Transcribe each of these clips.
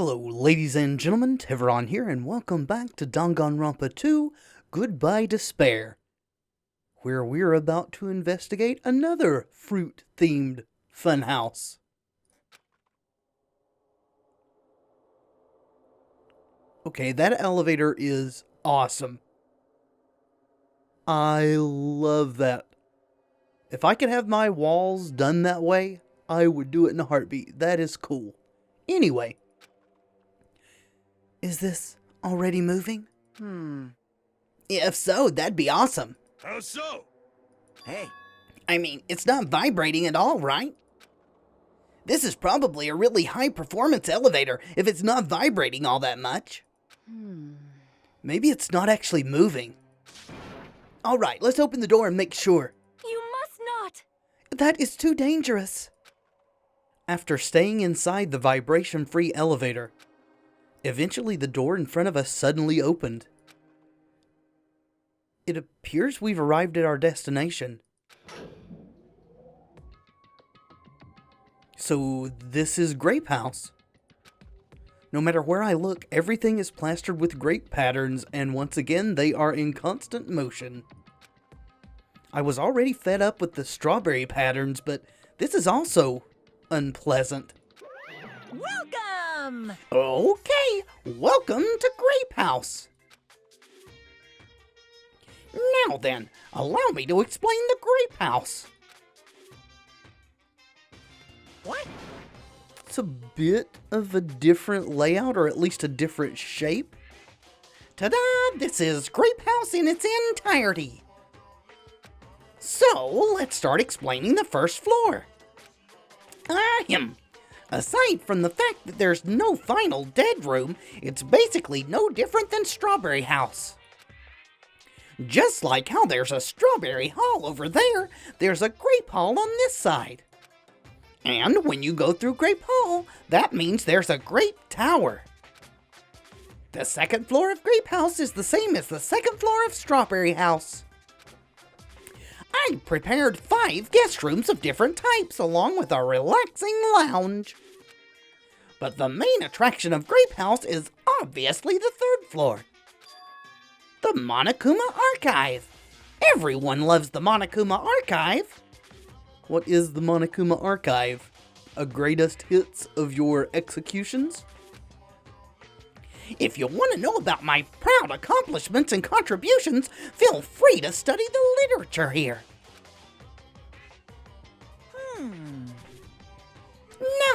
Hello, ladies and gentlemen, Tevaron here, and welcome back to Danganronpa 2, Goodbye Despair, where we're about to investigate another fruit-themed funhouse. Okay, that elevator is awesome. I love that. If I could have my walls done that way, I would do it in a heartbeat. That is cool. Anyway. Is this already moving? If so, that'd be awesome. How so? Hey. I mean, it's not vibrating at all, right? This is probably a really high-performance elevator if it's not vibrating all that much. Maybe it's not actually moving. Alright, let's open the door and make sure. You must not! That is too dangerous. After staying inside the vibration-free elevator, eventually the door in front of us suddenly opened. It appears we've arrived at our destination. So this is Grape House. No matter where I look, everything is plastered with grape patterns, and once again, they are in constant motion. I was already fed up with the strawberry patterns, but this is also unpleasant. Welcome! Okay, welcome to Grape House. Now then, allow me to explain the Grape House. What? It's a bit of a different layout, or at least a different shape. Ta-da! This is Grape House in its entirety. So, let's start explaining the first floor. Aside from the fact that there's no final dead room, it's basically no different than Strawberry House. Just like how there's a Strawberry Hall over there, there's a Grape Hall on this side. And when you go through Grape Hall, that means there's a Grape Tower. The second floor of Grape House is the same as the second floor of Strawberry House. I prepared 5 guest rooms of different types, along with a relaxing lounge. But the main attraction of Grape House is obviously the third floor. The Monokuma Archive. Everyone loves the Monokuma Archive. What is the Monokuma Archive? A greatest hits of your executions? If you want to know about my proud accomplishments and contributions, feel free to study the literature here.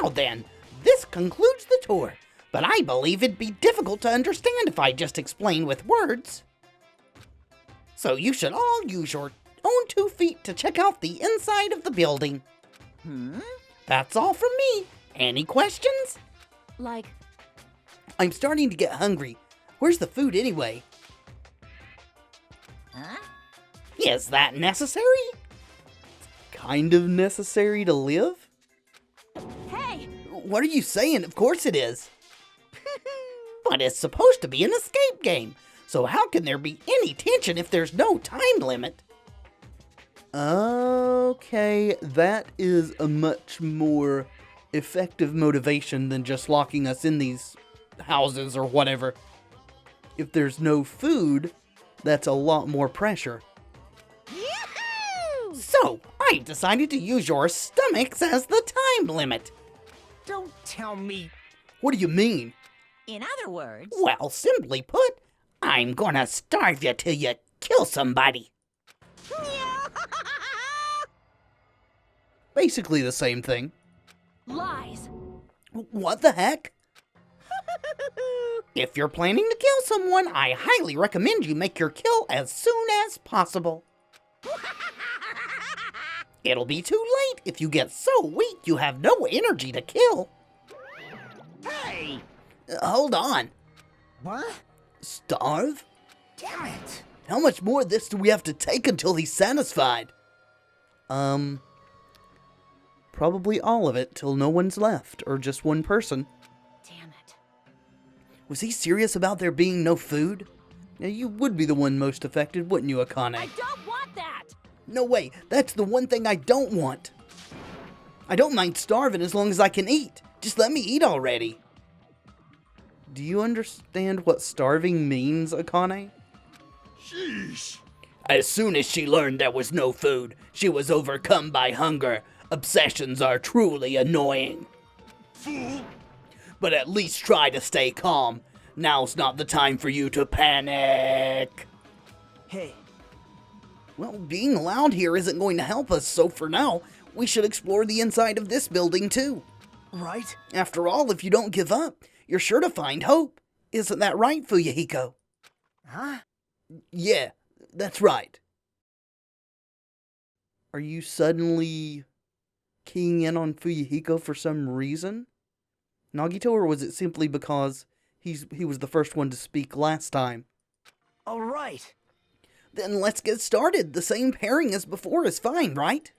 Now then, this concludes the tour, but I believe it'd be difficult to understand if I just explained with words. So you should all use your own 2 feet to check out the inside of the building. That's all from me. Any questions? Like, I'm starting to get hungry. Where's the food anyway? huh? Is that necessary? It's kind of necessary to live? Hey! What are you saying? Of course it is. But it's supposed to be an escape game, so how can there be any tension if there's no time limit? Okay, that is a much more effective motivation than just locking us in these houses or whatever. If there's no food, that's a lot more pressure. Yahoo! So, I decided to use your stomachs as the time limit. Don't tell me. What do you mean? In other words, Well, simply put, I'm gonna starve you till you kill somebody. Basically the same thing. lies. What the heck? If you're planning to kill someone, I highly recommend you make your kill as soon as possible. It'll be too late if you get so weak you have no energy to kill. Hey! Hold on. What? Starve? Damn it! How much more of this do we have to take until he's satisfied? Probably all of it till no one's left, or just one person. Damn it. Was he serious about there being no food? Now, you would be the one most affected, wouldn't you, Akane? I don't want that! No way, that's the one thing I don't want. I don't mind starving as long as I can eat. Just let me eat already. Do you understand what starving means, Akane? Sheesh. As soon as she learned there was no food, she was overcome by hunger. Obsessions are truly annoying. Fool. But at least try to stay calm. Now's not the time for you to panic. Hey, Well, being loud here isn't going to help us, so for now, we should explore the inside of this building too. right? After all, if you don't give up, you're sure to find hope. Isn't that right, Fuyahiko? Huh? Yeah, that's right. Are you suddenly keying in on Fuyahiko for some reason, Nagito, or was it simply because he was the first one to speak last time? All right. Then let's get started. The same pairing as before is fine, right?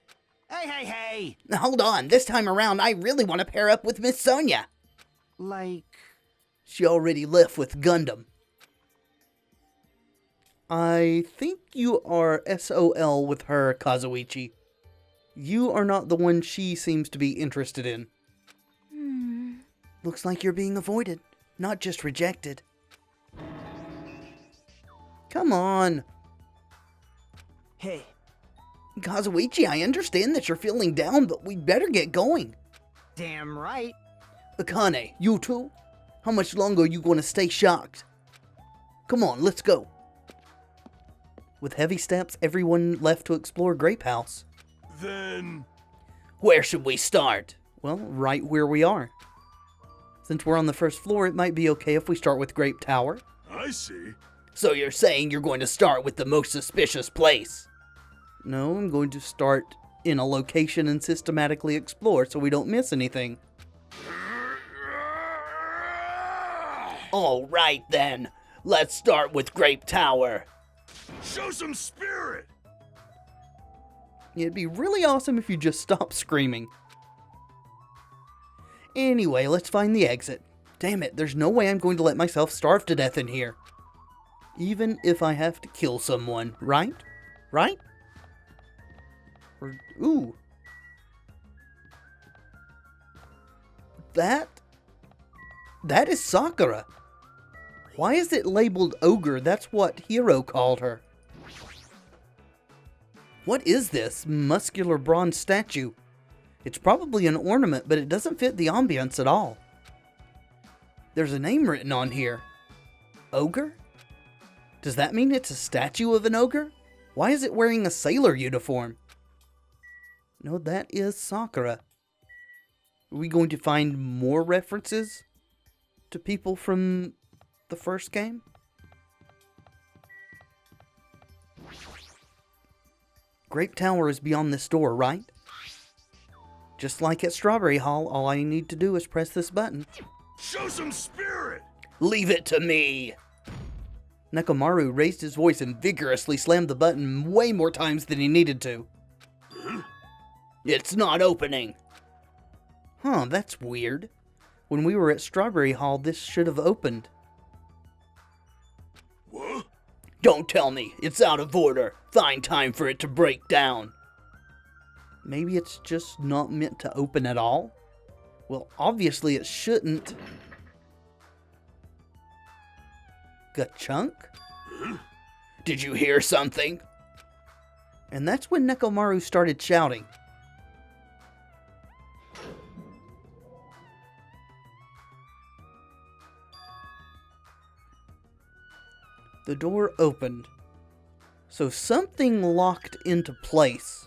Hey! Now, hold on, this time around I really want to pair up with Miss Sonia. Like, She already left with Gundam. I think you are SOL with her, Kazuichi. You are not the one she seems to be interested in. Looks like you're being avoided, not just rejected. Come on. hey, Kazuichi, I understand that you're feeling down, but we'd better get going. damn right. Akane, you too? How much longer are you going to stay shocked? Come on, let's go. With heavy steps, everyone left to explore Grape House. Then. Where should we start? Well, right where we are. Since we're on the first floor, it might be okay if we start with Grape Tower. I see. So you're saying you're going to start with the most suspicious place? No, I'm going to start in a location and systematically explore so we don't miss anything. All right then. Let's start with Grape Tower. Show some spirit. It'd be really awesome if you just stopped screaming. Anyway, let's find the exit. Damn it, there's no way I'm going to let myself starve to death in here. Even if I have to kill someone, right? Right? Or, ooh. That is Sakura. Why is it labeled ogre? That's what Hiro called her. What is this muscular bronze statue? It's probably an ornament, but it doesn't fit the ambience at all. There's a name written on here. Ogre? Does that mean it's a statue of an ogre? Why is it wearing a sailor uniform? No, that is Sakura. Are we going to find more references to people from the first game? Grape Tower is beyond this door, right? Just like at Strawberry Hall, all I need to do is press this button. Show some spirit. Leave it to me. Nekomaru raised his voice and vigorously slammed the button way more times than he needed to. It's not opening. Huh, that's weird. When we were at Strawberry Hall, this should have opened. What? Don't tell me. It's out of order. Find time for it to break down. Maybe it's just not meant to open at all? Well, obviously it shouldn't. Gachunk? Did you hear something? And that's when Nekomaru started shouting. The door opened. So something locked into place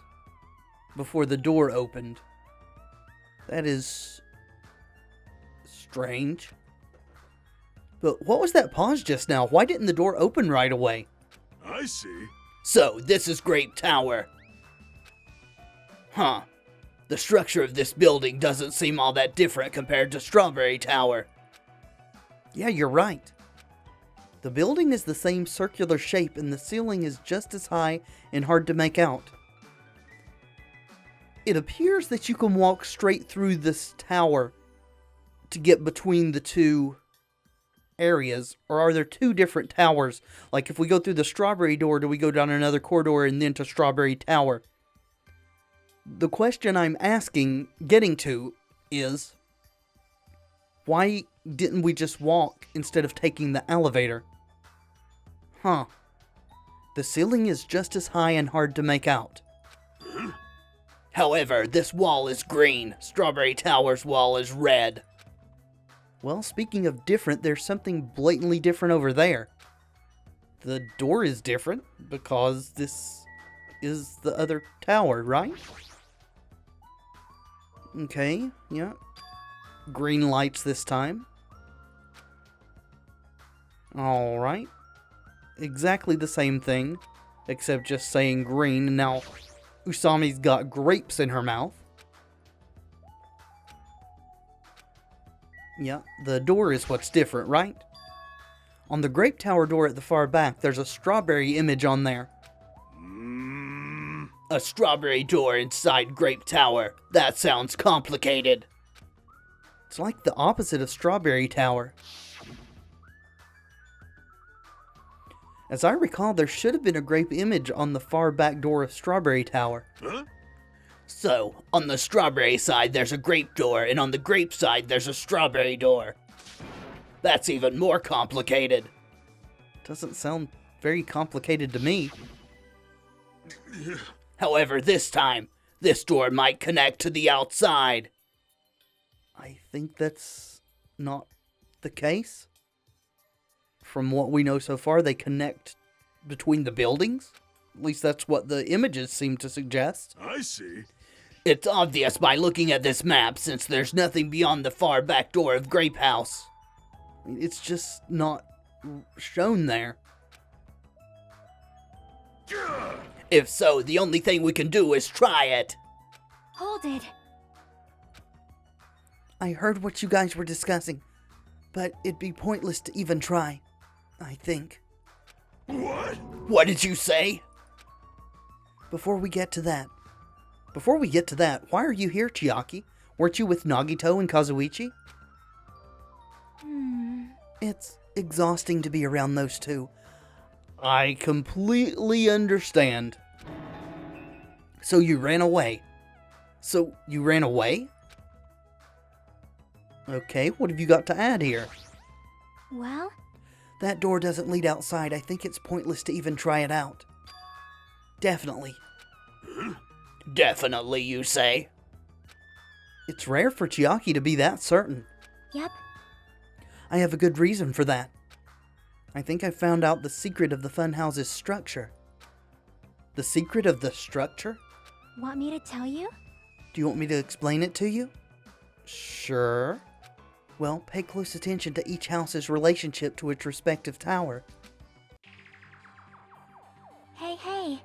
before the door opened. That is strange. But what was that pause just now? Why didn't the door open right away? I see. So, this is Grape Tower. Huh. The structure of this building doesn't seem all that different compared to Strawberry Tower. Yeah, you're right. The building is the same circular shape and the ceiling is just as high and hard to make out. It appears that you can walk straight through this tower to get between the two areas, or are there two different towers? Like if we go through the Strawberry door, do we go down another corridor and then to Strawberry Tower? The question I'm getting to is, Why didn't we just walk instead of taking the elevator? Huh. The ceiling is just as high and hard to make out. However, this wall is green. Strawberry Tower's wall is red. Well, speaking of different, there's something blatantly different over there. The door is different because this is the other tower, right? Okay, yeah. Green lights this time. Alright. Exactly the same thing, except just saying green, and now Usami's got grapes in her mouth. Yeah, the door is what's different, right? On the grape tower door at the far back, there's a strawberry image on there. A strawberry door inside Grape Tower. That sounds complicated. It's like the opposite of Strawberry Tower. As I recall, there should have been a grape image on the far back door of Strawberry Tower. Huh? So, on the strawberry side there's a grape door, and on the grape side there's a strawberry door. That's even more complicated. Doesn't sound very complicated to me. However, this time, this door might connect to the outside. I think that's not the case. From what we know so far, they connect between the buildings. At least that's what the images seem to suggest. I see. It's obvious by looking at this map, since there's nothing beyond the far back door of Grape House. It's just not shown there. Gah! If so, the only thing we can do is try it. Hold it. I heard what you guys were discussing, but it'd be pointless to even try, I think. What? What did you say? Before we get to that, why are you here, Chiaki? Weren't you with Nagito and Kazuichi? It's exhausting to be around those two. I completely understand. So you ran away? Okay, what have you got to add here? Well, That door doesn't lead outside. I think it's pointless to even try it out. Definitely. Definitely, you say? It's rare for Chiaki to be that certain. yep. I have a good reason for that. I think I found out the secret of the funhouse's structure. The secret of the structure? Want me to tell you? Do you want me to explain it to you? Sure. Well, pay close attention to each house's relationship to its respective tower. Hey.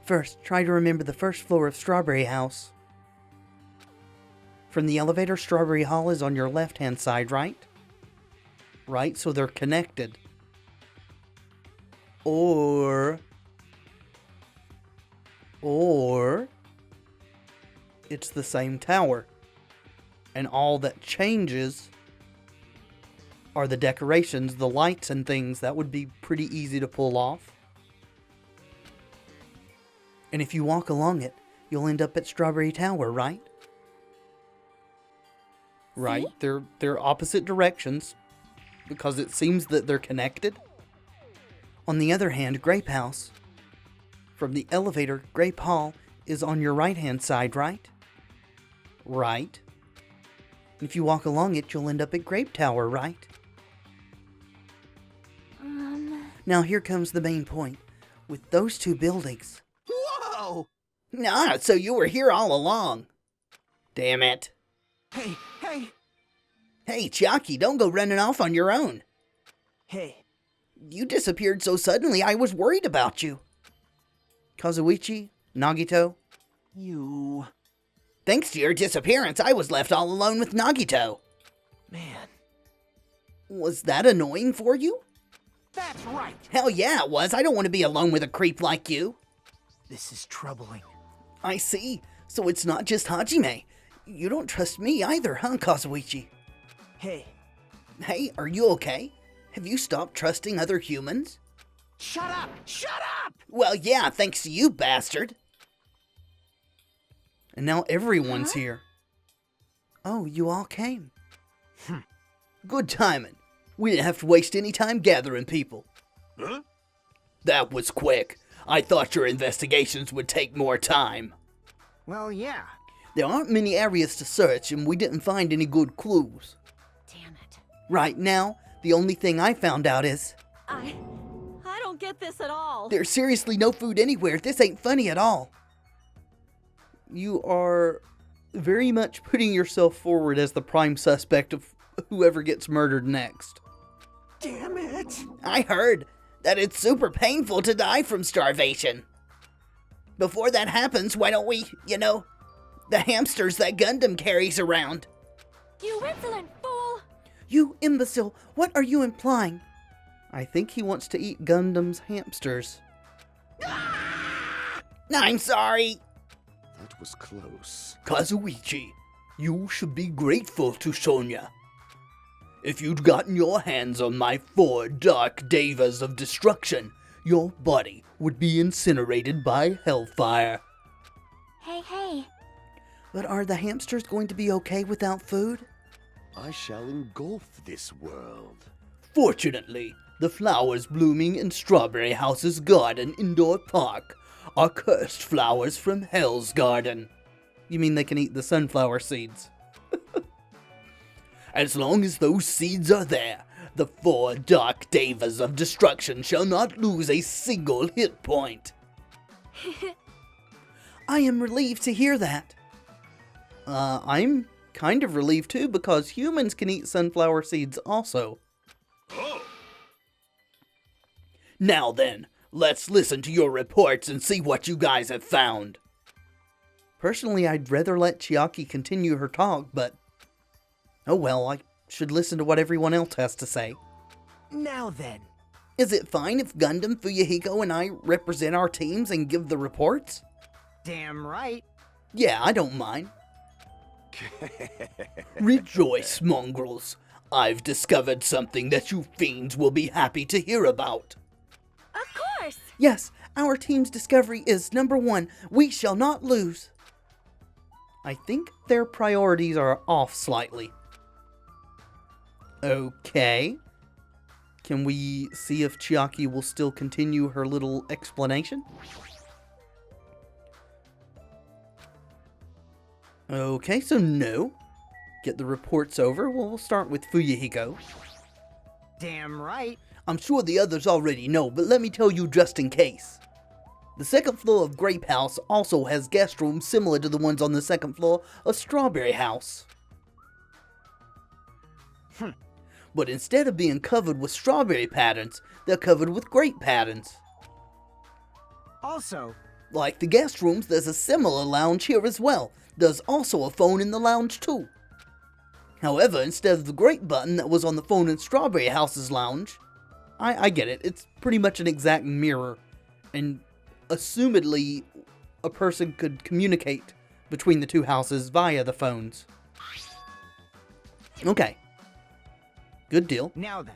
First, try to remember the first floor of Strawberry House. From the elevator, Strawberry Hall is on your left-hand side, right? Right, so they're connected. Or it's the same tower. And all that changes are the decorations, the lights and things. That would be pretty easy to pull off. And if you walk along it, you'll end up at Strawberry Tower, right? Right, they're opposite directions because it seems that they're connected. On the other hand, Grape House. From the elevator, Grape Hall is on your right-hand side, right? Right. And if you walk along it, you'll end up at Grape Tower, right? Now here comes the main point. With those two buildings... Whoa! Nah, so you were here all along. Damn it. Hey. Hey, Chiaki, don't go running off on your own. Hey. You disappeared so suddenly, I was worried about you. Kazuichi, Nagito, You... Thanks to your disappearance, I was left all alone with Nagito. Man. Was that annoying for you? That's right! Hell yeah, it was. I don't want to be alone with a creep like you. This is troubling. I see. So it's not just Hajime. You don't trust me either, huh, Kazuichi? Hey. Hey, are you okay? Have you stopped trusting other humans? Shut up! Shut up! Well, yeah, thanks to you, bastard. And now everyone's here. Oh, you all came. Good timing. We didn't have to waste any time gathering people. Huh? That was quick. I thought your investigations would take more time. Well, yeah. There aren't many areas to search, and we didn't find any good clues. Damn it. Right now, the only thing I found out is I don't get this at all. there's seriously no food anywhere. This ain't funny at all. You are very much putting yourself forward as the prime suspect of whoever gets murdered next. Damn it! I heard that it's super painful to die from starvation. Before that happens, why don't we, the hamsters that Gundam carries around? You insolent fool! You imbecile, what are you implying? I think he wants to eat Gundam's hamsters. I'm sorry. That was close. Kazuichi, you should be grateful to Sonya. If you'd gotten your hands on my 4 dark devas of destruction, your body would be incinerated by hellfire. Hey. But are the hamsters going to be okay without food? I shall engulf this world. Fortunately, the flowers blooming in Strawberry House's garden indoor park are cursed flowers from Hell's Garden. You mean they can eat the sunflower seeds? As long as those seeds are there, the 4 dark devas of destruction shall not lose a single hit point. I am relieved to hear that. I'm kind of relieved too, because humans can eat sunflower seeds also. Oh! Now then, let's listen to your reports and see what you guys have found. Personally, I'd rather let Chiaki continue her talk, but oh well, I should listen to what everyone else has to say. Now then. Is it fine if Gundam, Fuyuhiko, and I represent our teams and give the reports? Damn right. Yeah, I don't mind. Rejoice, mongrels. I've discovered something that you fiends will be happy to hear about. Of course! Yes, our team's discovery is number 1, we shall not lose. I think their priorities are off slightly. Okay. Can we see if Chiaki will still continue her little explanation? Okay, so no. Get the reports over. We'll start with Fuyuhiko. Damn right. I'm sure the others already know, but let me tell you just in case. The second floor of Grape House also has guest rooms similar to the ones on the second floor of Strawberry House. But instead of being covered with strawberry patterns, they're covered with grape patterns. Also, Like the guest rooms, there's a similar lounge here as well. There's also a phone in the lounge too. However, instead of the grape button that was on the phone in Strawberry House's lounge, I get it, it's pretty much an exact mirror, and assumedly a person could communicate between the two houses via the phones. Okay. Good deal. now then.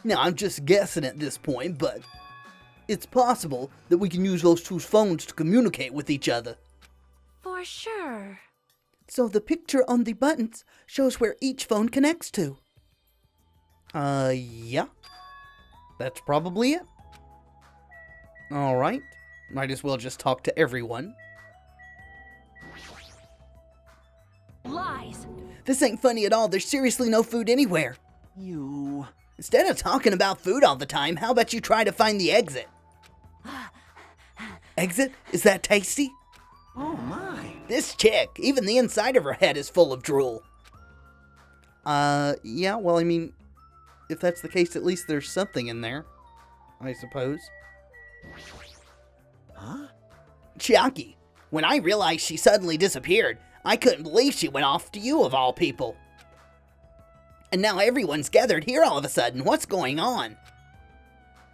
Now, I'm just guessing at this point, but it's possible that we can use those two phones to communicate with each other. For sure. So the picture on the buttons shows where each phone connects to. Yeah. That's probably it. Alright. Might as well just talk to everyone. Lies. This ain't funny at all, there's seriously no food anywhere. You. Instead of talking about food all the time, how about you try to find the exit? Exit? Is that tasty? Oh my. This chick, even the inside of her head is full of drool. Yeah, well, I mean, if that's the case, at least there's something in there, I suppose. Huh? Chiaki, when I realized she suddenly disappeared, I couldn't believe she went off to you of all people. And now everyone's gathered here all of a sudden. What's going on?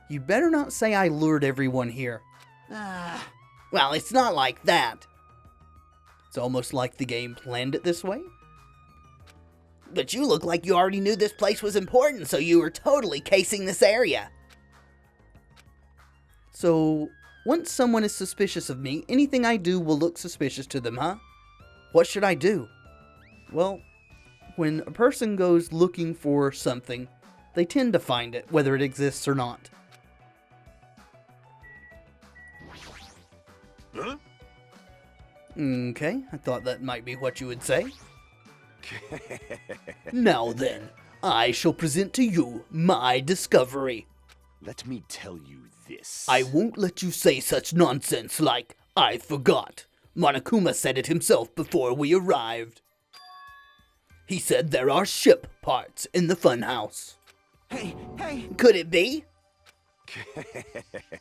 You better not say I lured everyone here. Well, it's not like that. It's almost like the game planned it this way. But you look like you already knew this place was important, so you were totally casing this area. So, once someone is suspicious of me, anything I do will look suspicious to them, huh? What should I do? Well, when a person goes looking for something, they tend to find it, whether it exists or not. Huh? Okay, I thought that might be what you would say. Now then, I shall present to you my discovery. Let me tell you this. I won't let you say such nonsense like, I forgot. Monokuma said it himself before we arrived. He said there are ship parts in the funhouse. Hey, hey! Could it be?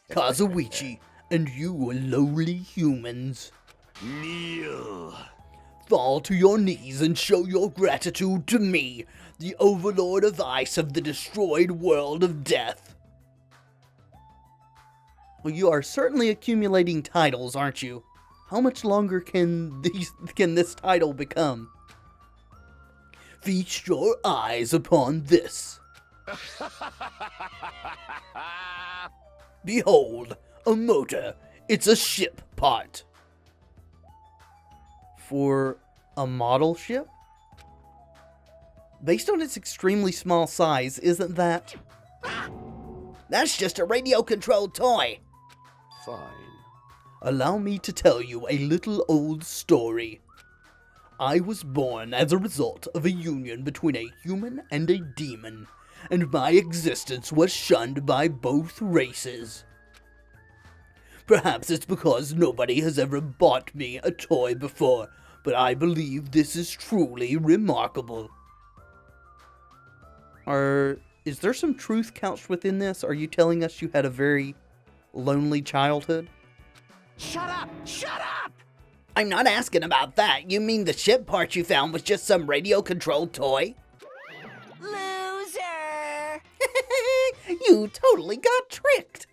Kazuichi and you lowly humans. Kneel. Fall to your knees and show your gratitude to me, the overlord of ice of the destroyed world of death. Well, you are certainly accumulating titles, aren't you? How much longer can this title become? Feast your eyes upon this. Behold, a motor. It's a ship part. For a model ship? Based on its extremely small size, isn't that... That's just a radio-controlled toy. Fine. Allow me to tell you a little old story. I was born as a result of a union between a human and a demon, and my existence was shunned by both races. Perhaps it's because nobody has ever bought me a toy before, but I believe this is truly remarkable. Is there some truth couched within this? Are you telling us you had a very lonely childhood? Shut up! Shut up! I'm not asking about that. You mean the ship part you found was just some radio-controlled toy? Loser! You totally got tricked.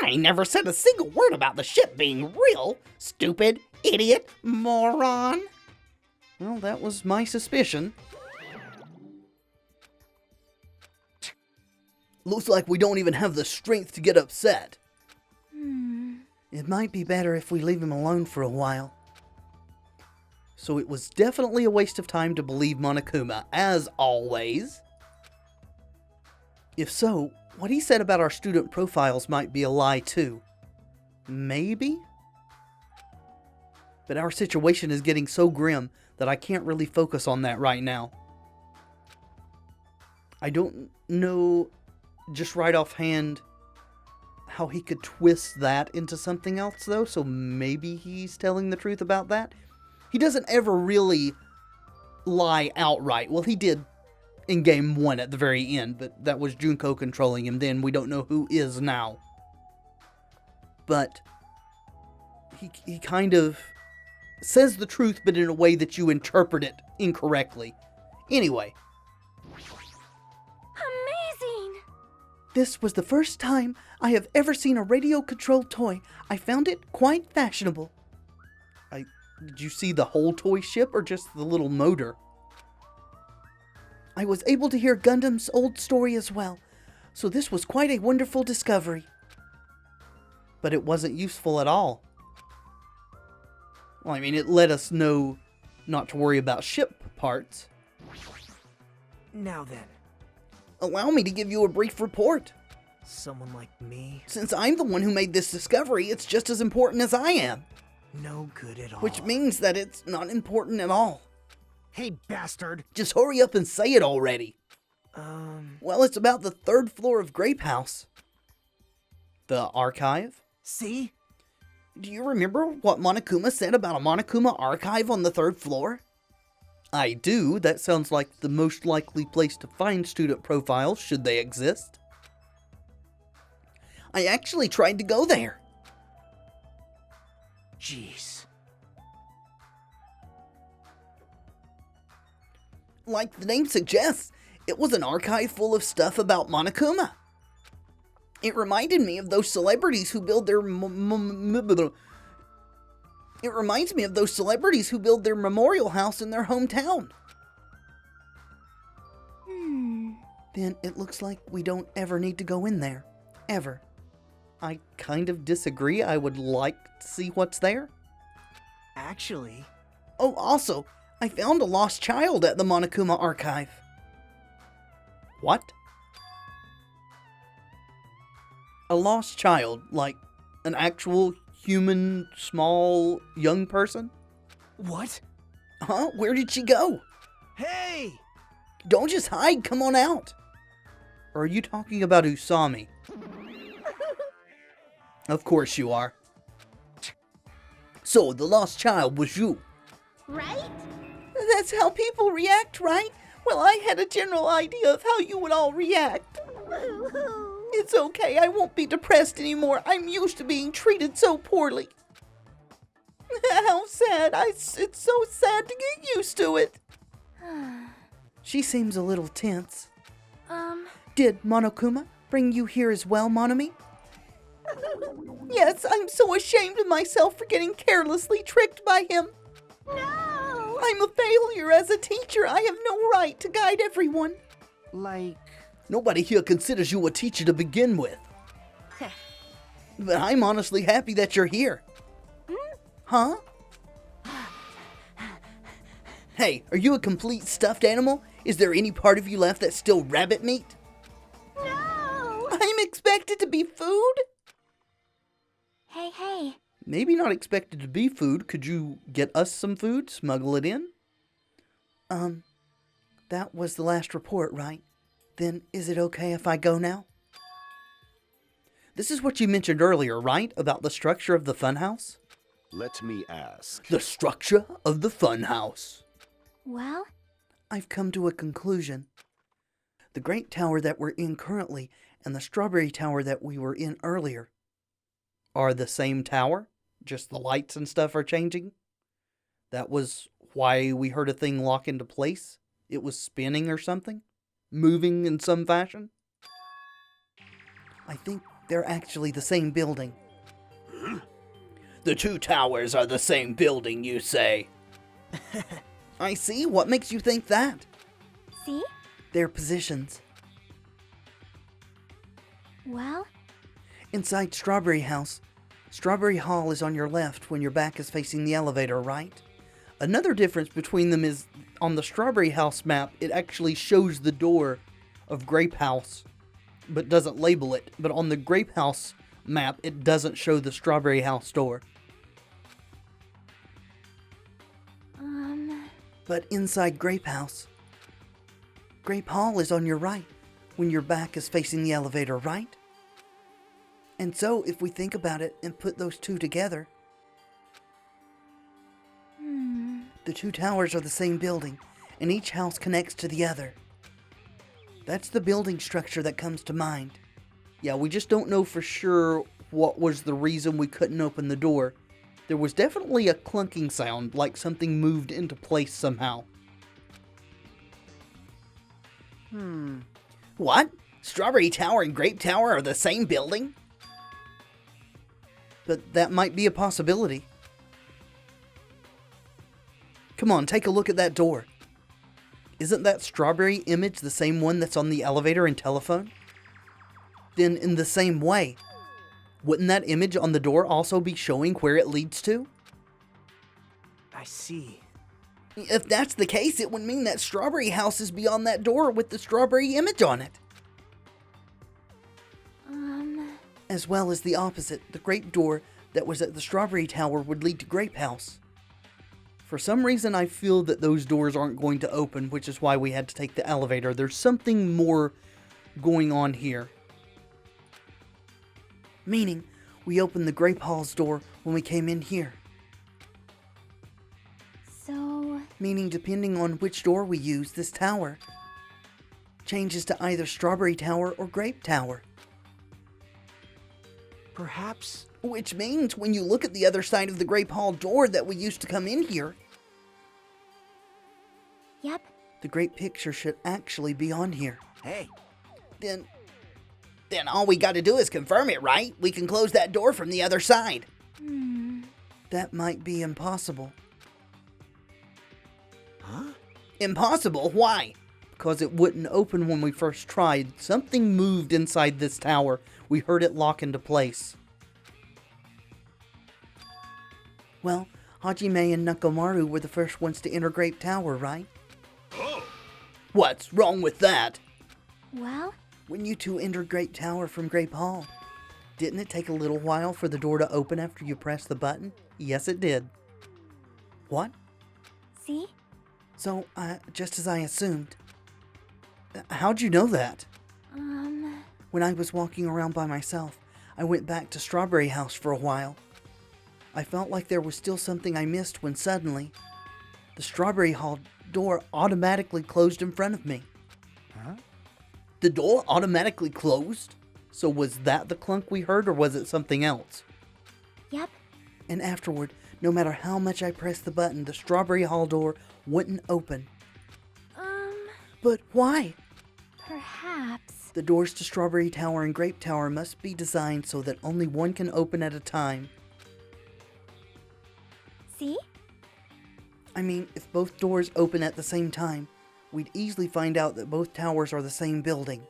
I never said a single word about the ship being real, stupid, idiot, moron. Well, that was my suspicion. Looks like we don't even have the strength to get upset. It might be better if we leave him alone for a while. So it was definitely a waste of time to believe Monokuma, as always. If so, what he said about our student profiles might be a lie too. Maybe? But our situation is getting so grim that I can't really focus on that right now. I don't know just right offhand how he could twist that into something else though, so maybe he's telling the truth about that. He doesn't ever really lie outright. Well, he did in game 1 at the very end, but that was Junko controlling him then. We don't know who is now. But he kind of says the truth, but in a way that you interpret it incorrectly. Anyway. Amazing! This was the first time I have ever seen a radio-controlled toy. I found it quite fashionable. Did you see the whole toy ship or just the little motor? I was able to hear Gundam's old story as well, so this was quite a wonderful discovery. But it wasn't useful at all. Well, I mean, it let us know not to worry about ship parts. Now then, Allow me to give you a brief report. someone like me, Since I'm the one who made this discovery, it's just as important as I am. no good at all. Which means that it's not important at all. Hey, bastard! Just hurry up and say it already. Well, it's about the 3rd floor of Grape House. The archive? See? Do you remember what Monokuma said about a Monokuma archive on the 3rd floor? I do. That sounds like the most likely place to find student profiles, should they exist. I actually tried to go there. Jeez. Like the name suggests, it was an archive full of stuff about Monokuma. It reminded me of those celebrities who build their It reminds me of those celebrities who build their memorial house in their hometown. Then it looks like we don't ever need to go in there. Ever. I kind of disagree. I would like to see what's there. Actually, Oh, also, I found a lost child at the Monokuma archive. What? A lost child, like an actual human, small, young person? What? Huh? Where did she go? Hey! Don't just hide, come on out. Or are you talking about Usami? Of course you are. So, the lost child was you. Right? That's how people react, right? Well, I had a general idea of how you would all react. It's okay, I won't be depressed anymore. I'm used to being treated so poorly. How sad. It's so sad to get used to it. She seems a little tense. Did Monokuma bring you here as well, Monomi? Yes, I'm so ashamed of myself for getting carelessly tricked by him. No! I'm a failure as a teacher. I have no right to guide everyone. Like... Nobody here considers you a teacher to begin with. But I'm honestly happy that you're here. Huh? Hey, are you a complete stuffed animal? Is there any part of you left that's still rabbit meat? No! I'm expected to be food? Hey. Maybe not expected to be food. Could you get us some food? Smuggle it in? That was the last report, right? Then is it okay if I go now? This is what you mentioned earlier, right? About the structure of the funhouse? Let me ask. The structure of the funhouse. Well, I've come to a conclusion. The Great Tower that we're in currently and the Strawberry Tower that we were in earlier are the same tower, just the lights and stuff are changing. That was why we heard a thing lock into place. It was spinning or something, moving in some fashion. I think they're actually the same building. The two towers are the same building, you say? I see. What makes you think that? see? Their positions. Well, Inside Strawberry House, Strawberry Hall is on your left when your back is facing the elevator, right? Another difference between them is on the Strawberry House map, it actually shows the door of Grape House, but doesn't label it. But on the Grape House map, it doesn't show the Strawberry House door. But inside Grape House, Grape Hall is on your right when your back is facing the elevator, right? And so, if we think about it and put those two together, the two towers are the same building, and each house connects to the other. That's the building structure that comes to mind. Yeah, we just don't know for sure what was the reason we couldn't open the door. There was definitely a clunking sound, like something moved into place somehow. What? Strawberry Tower and Grape Tower are the same building? But that might be a possibility. Come on, take a look at that door. Isn't that strawberry image the same one that's on the elevator and telephone? Then in the same way, wouldn't that image on the door also be showing where it leads to? I see. If that's the case, it would mean that Strawberry House is beyond that door with the strawberry image on it. As well as the opposite, the grape door that was at the Strawberry Tower would lead to Grape House. For some reason, I feel that those doors aren't going to open, which is why we had to take the elevator. There's something more going on here. Meaning, we opened the Grape Hall's door when we came in here. so... Meaning, depending on which door we use, this tower changes to either Strawberry Tower or Grape Tower. Perhaps... Which means, when you look at the other side of the Grape Hall door that we used to come in here, Yep. the great picture should actually be on here. Hey, Then all we gotta do is confirm it, right? We can close that door from the other side. That might be impossible. huh? Impossible? Why? Because it wouldn't open when we first tried. Something moved inside this tower. We heard it lock into place. Well, Hajime and Nakamaru were the first ones to enter Grape Tower, right? Oh! What's wrong with that? Well, When you two entered Grape Tower from Grape Hall, didn't it take a little while for the door to open after you pressed the button? Yes, it did. What? see? So, just as I assumed. How'd you know that? When I was walking around by myself, I went back to Strawberry House for a while. I felt like there was still something I missed when suddenly, the Strawberry Hall door automatically closed in front of me. Huh? The door automatically closed? So was that the clunk we heard, or was it something else? Yep. And afterward, no matter how much I pressed the button, the Strawberry Hall door wouldn't open. But why? Perhaps. The doors to Strawberry Tower and Grape Tower must be designed so that only one can open at a time. See? I mean, if both doors open at the same time, we'd easily find out that both towers are the same building.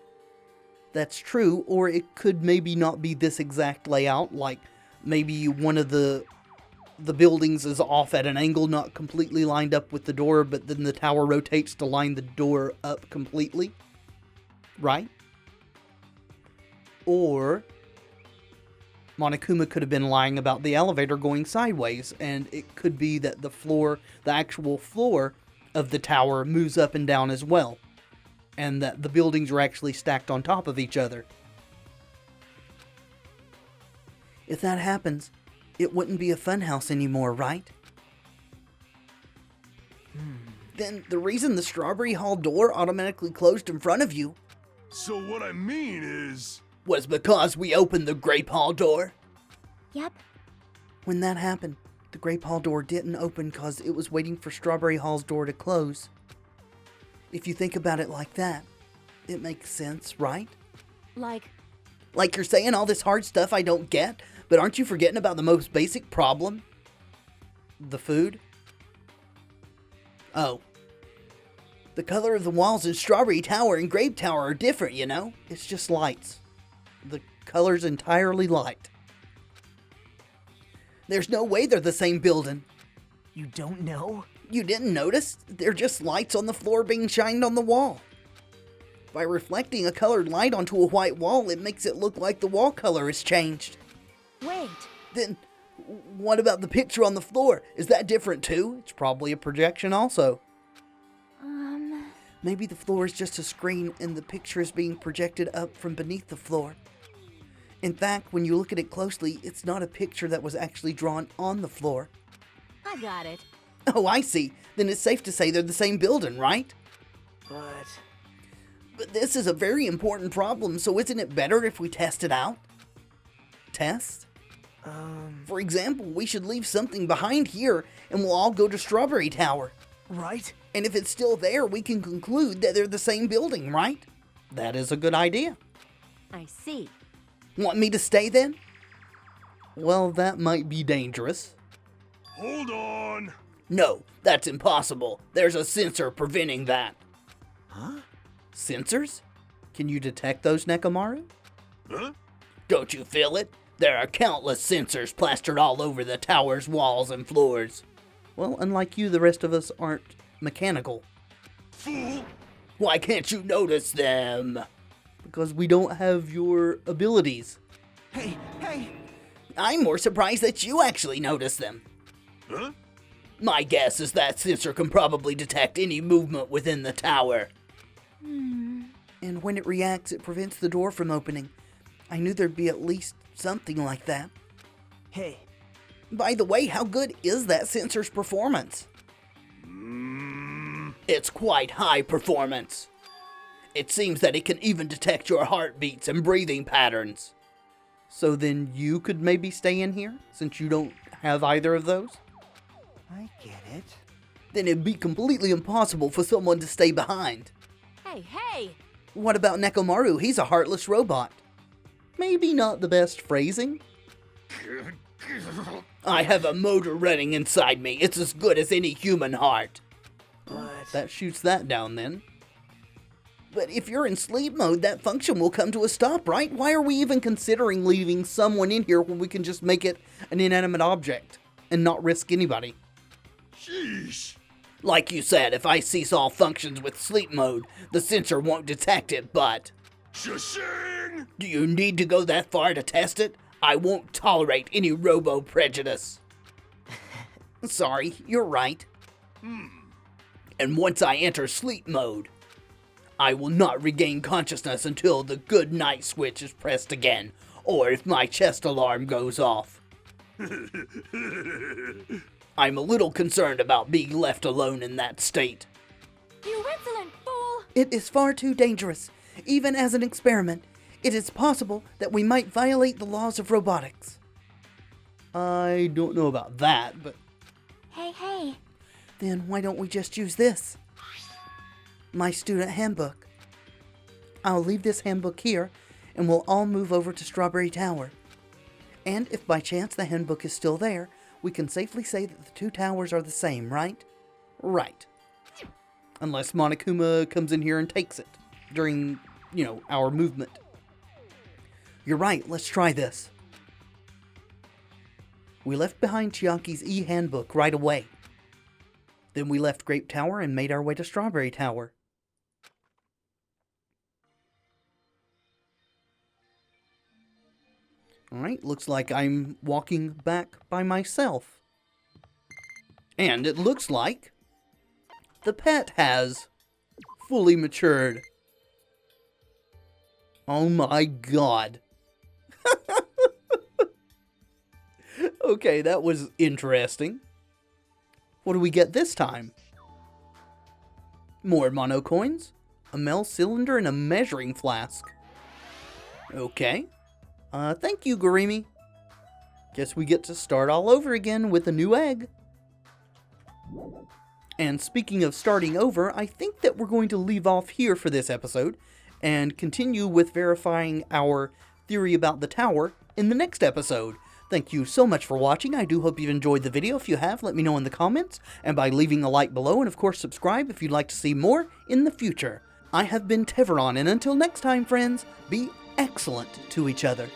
That's true, or it could maybe not be this exact layout, like maybe one of the buildings is off at an angle, not completely lined up with the door, but then the tower rotates to line the door up completely. Right? Or Monokuma could have been lying about the elevator going sideways, and it could be that the actual floor of the tower moves up and down as well, and that the buildings are actually stacked on top of each other. If that happens, it wouldn't be a funhouse anymore, right? Then the reason the Strawberry Hall door automatically closed in front of you So what I mean is... was because we opened the Grape Hall door. Yep. When that happened, the Grape Hall door didn't open because it was waiting for Strawberry Hall's door to close. If you think about it like that, it makes sense, right? Like you're saying all this hard stuff I don't get, but aren't you forgetting about the most basic problem? The food? Oh. The color of the walls in Strawberry Tower and Grape Tower are different, you know? It's just lights. The color's entirely light. There's no way they're the same building. You don't know? You didn't notice? They're just lights on the floor being shined on the wall. By reflecting a colored light onto a white wall, it makes it look like the wall color has changed. Wait. Then, what about the picture on the floor? Is that different too? It's probably a projection also. Maybe the floor is just a screen and the picture is being projected up from beneath the floor. In fact, when you look at it closely, it's not a picture that was actually drawn on the floor. I got it. Oh, I see. Then it's safe to say they're the same building, right? But this is a very important problem, so isn't it better if we test it out? Test? For example, we should leave something behind here and we'll all go to Strawberry Tower. Right? And if it's still there, we can conclude that they're the same building, right? That is a good idea. I see. Want me to stay then? Well, that might be dangerous. Hold on! No, that's impossible. There's a sensor preventing that. Huh? Sensors? Can you detect those, Nekamaru? Huh? Don't you feel it? There are countless sensors plastered all over the tower's walls and floors. Well, unlike you, the rest of us aren't mechanical. Fool! Why can't you notice them? Because we don't have your abilities. Hey! I'm more surprised that you actually notice them. Huh? My guess is that sensor can probably detect any movement within the tower. And when it reacts, it prevents the door from opening. I knew there'd be at least something like that. Hey! By the way, how good is that sensor's performance? It's quite high performance. It seems that it can even detect your heartbeats and breathing patterns. So then you could maybe stay in here, since you don't have either of those? I get it. Then it'd be completely impossible for someone to stay behind. Hey! What about Nekomaru? He's a heartless robot. Maybe not the best phrasing. I have a motor running inside me. It's as good as any human heart. But... That shoots that down then. But if you're in sleep mode, that function will come to a stop, right? Why are we even considering leaving someone in here when we can just make it an inanimate object and not risk anybody? Sheesh. Like you said, if I cease all functions with sleep mode, the sensor won't detect it, but... Shashing! Do you need to go that far to test it? I won't tolerate any robo-prejudice. Sorry, you're right. And once I enter sleep mode, I will not regain consciousness until the good night switch is pressed again, or if my chest alarm goes off. I'm a little concerned about being left alone in that state. You insolent fool! It is far too dangerous. Even as an experiment, it is possible that we might violate the laws of robotics. I don't know about that, but... Hey. Then why don't we just use this? My student handbook. I'll leave this handbook here, and we'll all move over to Strawberry Tower. And if by chance the handbook is still there, we can safely say that the two towers are the same, right? Right. Unless Monokuma comes in here and takes it during, our movement. You're right, let's try this. We left behind Chiaki's e-handbook right away. Then we left Grape Tower and made our way to Strawberry Tower. Alright, looks like I'm walking back by myself. And it looks like the pet has fully matured. Oh my god. Okay, that was interesting. What do we get this time? More mono coins, a Mel cylinder, and a measuring flask. Okay. Thank you, Garimi. Guess we get to start all over again with a new egg. And speaking of starting over, I think that we're going to leave off here for this episode and continue with verifying our theory about the tower in the next episode. Thank you so much for watching. I do hope you've enjoyed the video. If you have, let me know in the comments and by leaving a like below, and of course subscribe if you'd like to see more in the future. I have been Tevaron, and until next time, friends, be excellent to each other.